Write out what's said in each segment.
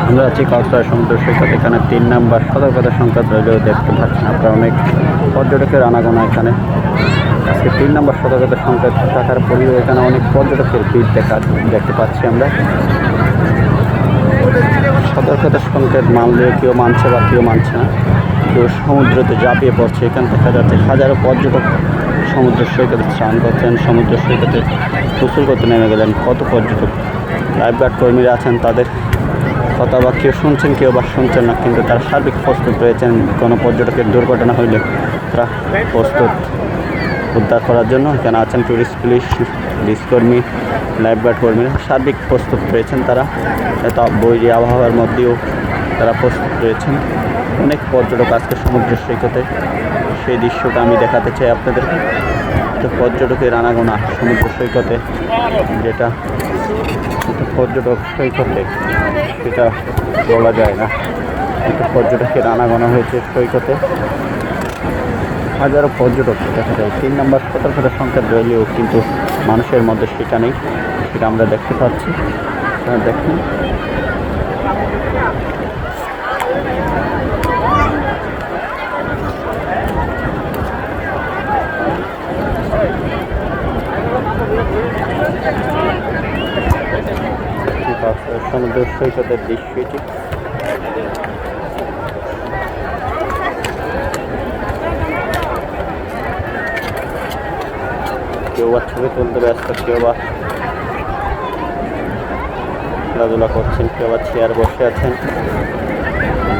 আমরা আছি কক্সবাজার সমুদ্র সৈকত। এখানে 3 নম্বর সতর্কতা সংকেত রইলেও দেখতে পাচ্ছেন আপনারা অনেক পর্যটকের আনাগোনা। এখানে আজকে 3 নম্বর সতর্কতা সংকেত থাকার পরেও এখানে অনেক পর্যটকের ভিড় দেখতে পাচ্ছি আমরা। সতর্কতা সংকেত মানলে কেউ মানছে বা কেউ মানছে না, কেউ সমুদ্রতে ঝাঁপিয়ে পড়ছে। এখানে দেখা যাচ্ছে হাজারো পর্যটক সমুদ্র সৈকতে স্নান করছেন, সমুদ্র সৈকতে গোসল করতে নেমে গেলেন। কত পর্যটক, লাইফগার্ড কর্মীরা আছেন, তাদের কথা বা কেউ শুনছেন কেউ বা শুনছেন না, কিন্তু তারা সার্বিক প্রস্তুত রয়েছেন। কোনো পর্যটকের দুর্ঘটনা হইলে তারা প্রস্তুত উদ্ধার করার জন্য। এখানে আছেন ট্যুরিস্ট পুলিশ, পুলিশ কর্মী, লাইফগার্ড কর্মীরা সার্বিক প্রস্তুত রয়েছেন। তারা এত বৈরী আবহাওয়ার মধ্যেও তারা প্রস্তুত রয়েছেন। অনেক পর্যটক আজকে সমুদ্র সৈকতে, সেই দৃশ্যটা আমি দেখাতে চাই আপনাদেরকে। তো পর্যটকের আনাগোনা সমুদ্র সৈকতে, যেটা পর্যটক সৈকতে সেটা বলা যায় না, কিন্তু পর্যটকের আনাগোনা হয়েছে সৈকতে। হাজারো পর্যটক দেখা যায়। 3 নম্বর সতর্কতা সংকেত রইলেও কিন্তু মানুষের মধ্যে সেটা নেই, সেটা আমরা দেখতে পাচ্ছি। দেখুন সমুদ্র সৈকতের দৃশ্য এটি। কেউ বা ছবি তুলতে ব্যস্ত, কেউ বা খেলাধুলা করছেন, কেউ বা চেয়ার বসে আছেন।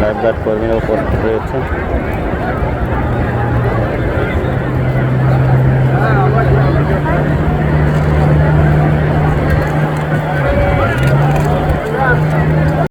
লাইফগার্ড কর্মীরা উপস্থিত রয়েছেন।